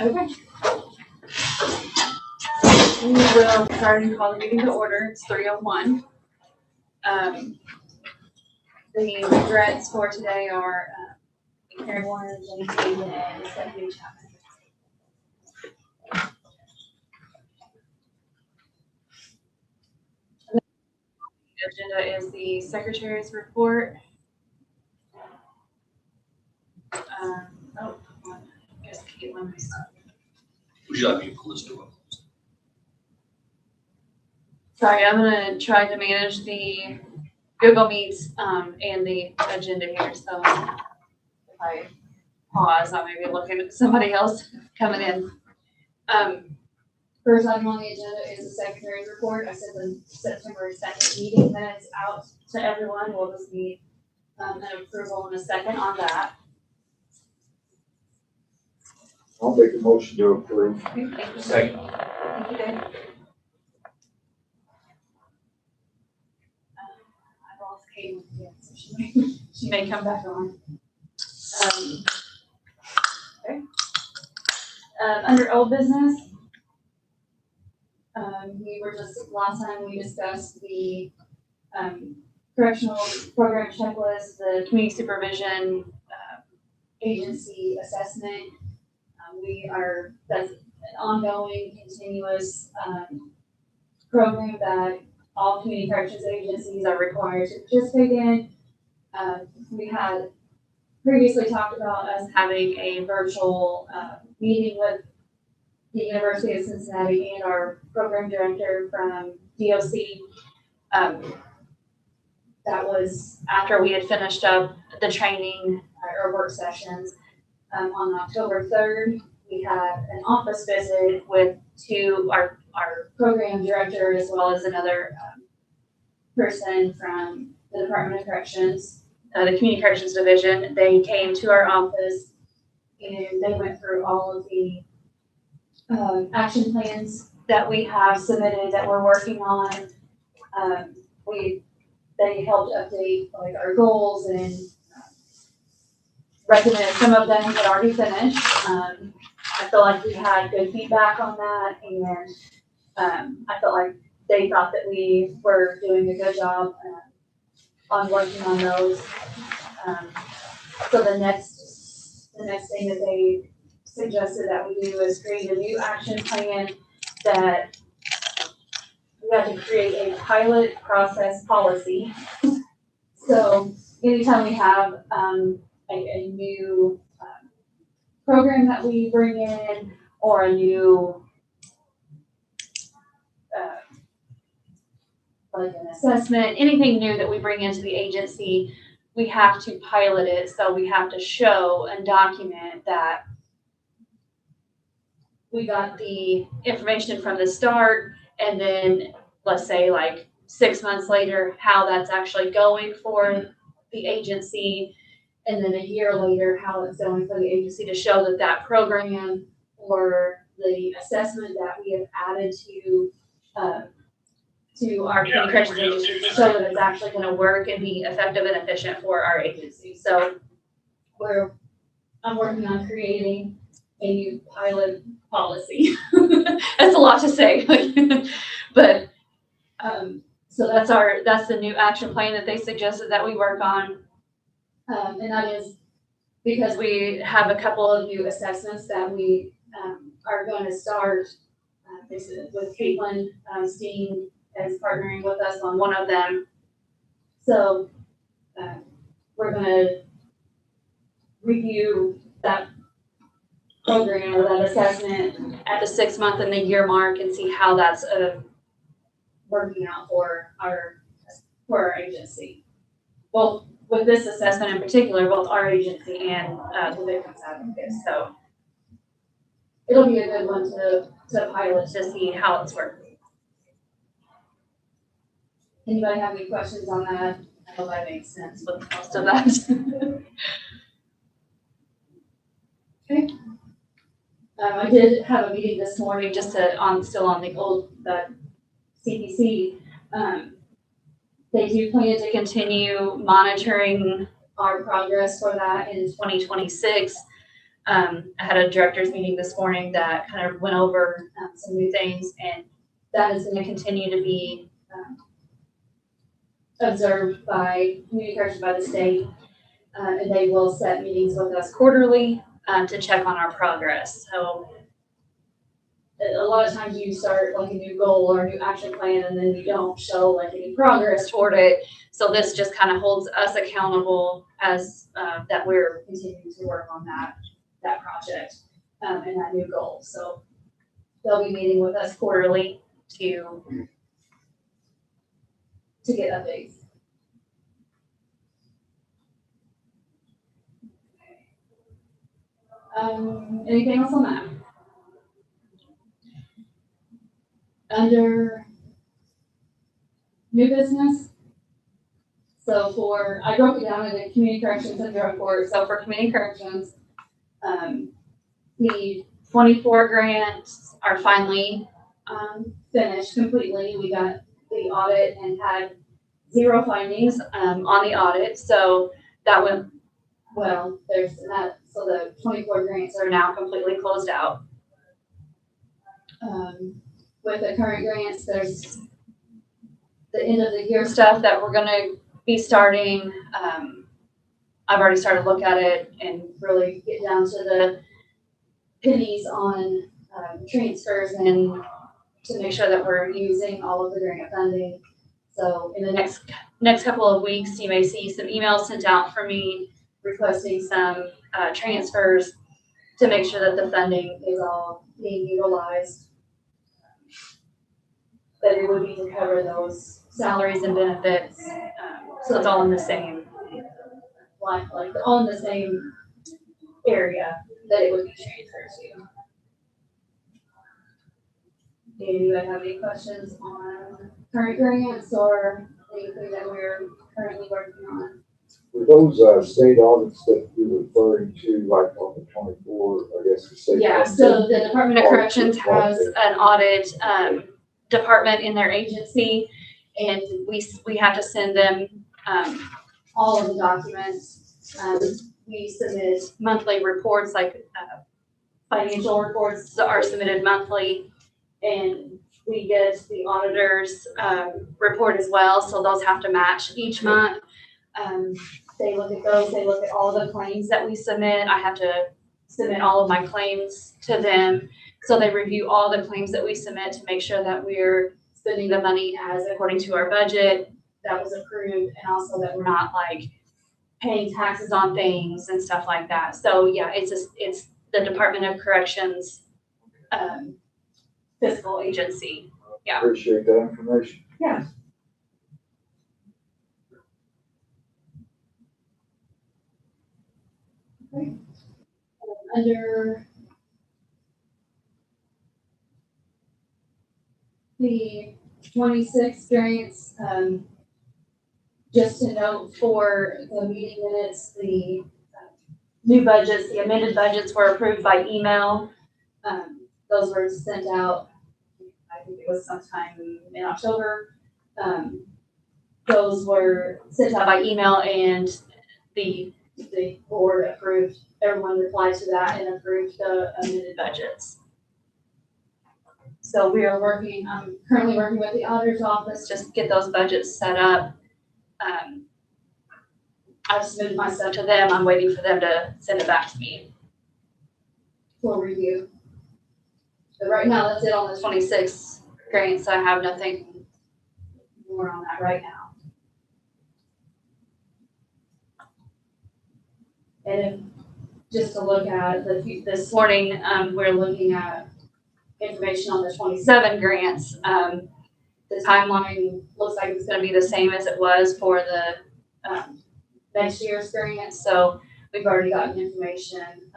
Okay. We will start and call the meeting to order. It's 3:01. The regrets for today are Karen Warner, Jenny Hayden, and Stephanie Chapman. The agenda is the secretary's report. Hold on. I guess Caitlin is. Would you like me to pull this door? Sorry, I'm gonna try to manage the Google Meets and the agenda here. So if I pause, I may be looking at somebody else coming in. First item on the agenda is the secretary's report. I sent the September 2nd meeting minutes out to everyone. We'll just need an approval in a second on that. I'll make a motion to approve. Okay, thank you. Second. Thank you, Dave. I lost Kate again, so she may come back on. Okay. Under old business, we were just, last time we discussed the correctional program checklist, the community supervision agency assessment. That's an ongoing, continuous program that all community corrections agencies are required to participate in. We had previously talked about us having a virtual meeting with the University of Cincinnati and our program director from DOC. That was after we had finished up the training or work sessions. On October 3rd, we had an office visit with our program director as well as another person from the Department of Corrections, the Community Corrections Division. They came to our office and they went through all of the action plans that we have submitted that we're working on. They helped update like our goals and recommended some of them had already finished. I feel like we had good feedback on that, and I felt like they thought that we were doing a good job on working on those. So the next thing that they suggested that we do is create a new action plan that we have to create a pilot process policy. So anytime we have a new program that we bring in or a new like an assessment, anything new that we bring into the agency, we have to pilot it. So we have to show and document that we got the information from the start, and then let's say like 6 months later, how that's actually going for the agency. And then a year later, how it's going for the agency to show that that program or the assessment that we have added to our community corrections agency to show that it's actually going to work and be effective and efficient for our agency. So I'm working on creating a new pilot policy. That's a lot to say, but so that's the new action plan that they suggested that we work on. And that is because we have a couple of new assessments that we are going to start with Caitlin Steen as partnering with us on one of them. So we're going to review that program or that assessment at the 6 month and the year mark and see how that's working out for our agency. Well, with this assessment in particular, both our agency and the victims advocates. So it'll be a good one to pilot to see how it's working. Anybody have any questions on that? I hope that makes sense with most of that. Okay. I did have a meeting this morning just still on the old CPC. They do plan to continue monitoring our progress for that in 2026. I had a director's meeting this morning that kind of went over some new things, and that is going to continue to be observed by community corrections by the state, and they will set meetings with us quarterly to check on our progress. So a lot of times you start like a new goal or a new action plan, and then you don't show like any progress toward it. So this just kind of holds us accountable as that we're continuing to work on that project and that new goal. So they'll be meeting with us quarterly to get updates. Anything else on that? Under new business. So I broke it down into community corrections and drug court. So for community corrections, the 24 grants are finally finished completely. We got the audit and had 0 findings on the audit. So that went well. There's that. So the 24 grants are now completely closed out. With the current grants, there's the end of the year stuff that we're going to be starting. I've already started to look at it and really get down to the pennies on transfers and to make sure that we're using all of the grant funding. So in the next couple of weeks, you may see some emails sent out from me requesting some transfers to make sure that the funding is all being utilized. That it would be to cover those salaries and benefits. So it's all in the same, like all in the same area that it would be transferred to. Do you have any questions on current grants or anything that we're currently working on? Were those state audits that you're referring to, like on the 24, I guess the state? Yeah, so the Department of Corrections has an audit department in their agency, and we have to send them all of the documents. We submit monthly reports, like financial reports are submitted monthly, and we get the auditor's report as well, so those have to match each month. They look at those, they look at all the claims that we submit. I have to submit all of my claims to them. So they review all the claims that we submit to make sure that we're spending the money as according to our budget that was approved, and also that we're not like paying taxes on things and stuff like that. So yeah, it's the Department of Corrections fiscal agency. Yeah. Appreciate that information. Yeah. Okay. Under the 26 grants, just to note for the meeting minutes, the new budgets, the amended budgets were approved by email. Those were sent out, I think it was sometime in October. Those were sent out by email, and the board approved, everyone replied to that and approved the amended budgets. So we are I'm currently working with the auditor's office just to get those budgets set up. I've submitted my stuff to them. I'm waiting for them to send it back to me for review. But right now, that's it on the 26 grants. I have nothing more on that right now. And just to look at this morning, we're looking at information on the 27 grants. The timeline looks like it's going to be the same as it was for the next year's grants. So we've already gotten information,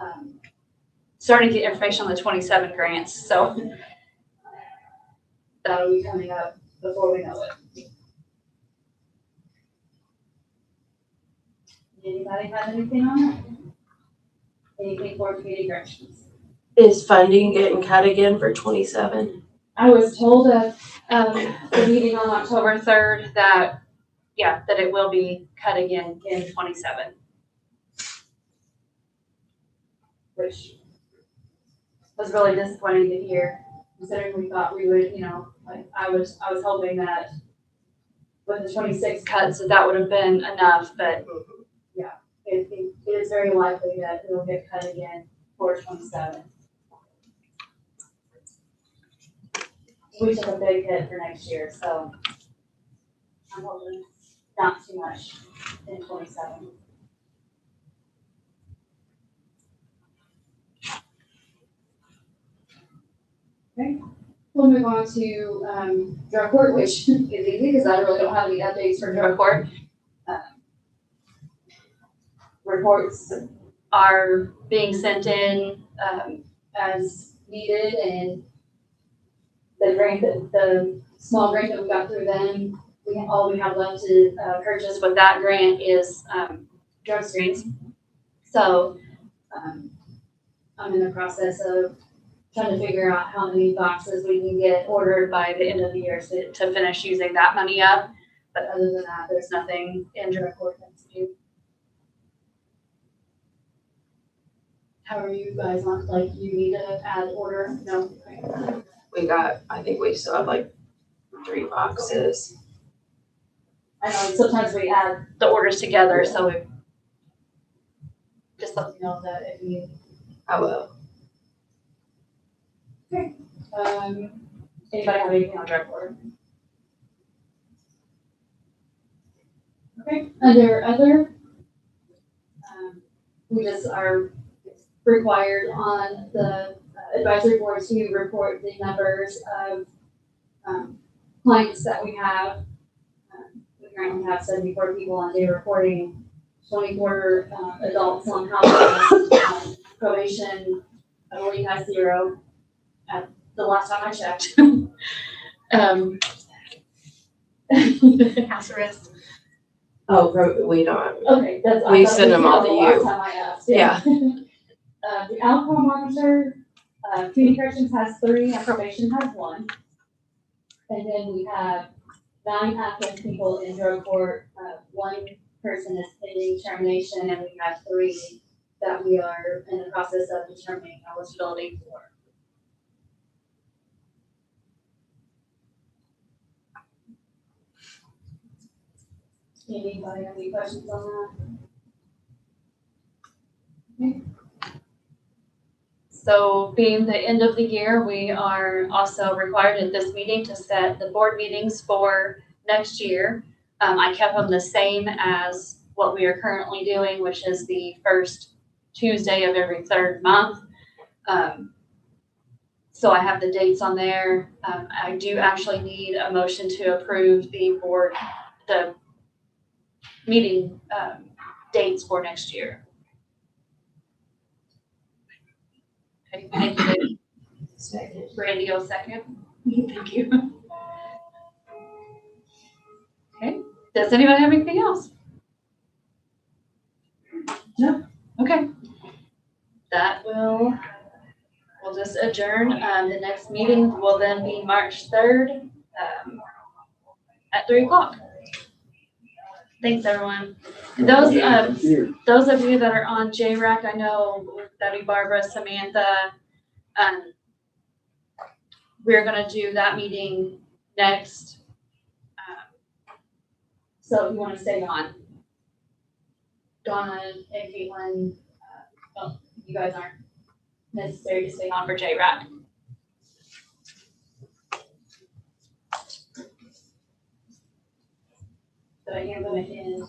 starting to get information on the 27 grants. So that'll be coming up before we know it. Anybody have anything on it? Anything for community corrections? Is funding getting cut again for 27? I was told at the meeting on October 3rd that it will be cut again in 27. which was really disappointing to hear, considering we thought we would, like, I was hoping that with the 26 cuts, that would have been enough, but yeah, it is very likely that it will get cut again for 27. We took a big hit for next year, so I'm hoping not too much in 27. Okay, we'll move on to drug court, which is easy because I really don't have any updates for drug court. Reports are being sent in as needed, and the small grant that we got through them, all we have left to purchase with that grant is drug screens. So I'm in the process of trying to figure out how many boxes we can get ordered by the end of the year to finish using that money up. But other than that, there's nothing in drug court to do. How are you guys on, like, you need to add order? No? I think we still have like 3 boxes. I know sometimes we add the orders together, so we just let me know that if you. I will. Anybody have anything on drug court? Okay, under other, we just are required on the advisory board to report the numbers of clients that we have. We currently have 74 people on day reporting, 24 adults on house. Probation, I believe, has 0 at the last time I checked. House arrest. Oh, we don't. Okay, that's. We send them all to you. Last time I asked, yeah. The alcohol monitor, community corrections has 3 and probation has 1. And then we have 9 active people in drug court. 1 person is pending termination, and we have 3 that we are in the process of determining eligibility for. Anybody have any questions on that? Okay. So being the end of the year, we are also required at this meeting to set the board meetings for next year. I kept them the same as what we are currently doing, which is the first Tuesday of every 3rd month. So I have the dates on there. I do actually need a motion to approve the meeting dates for next year. Okay, thank you. Second. Brandy, will second. Thank you. Okay, does anybody have anything else? No? Okay. We'll just adjourn. The next meeting will then be March 3rd at 3 o'clock. Thanks, everyone. Those of you that are on JRAC, I know Debbie, Barbara, Samantha, we're going to do that meeting next. So if you want to stay on, Donna and Caitlin, you guys aren't necessary to stay on for JRAC. But I am going to end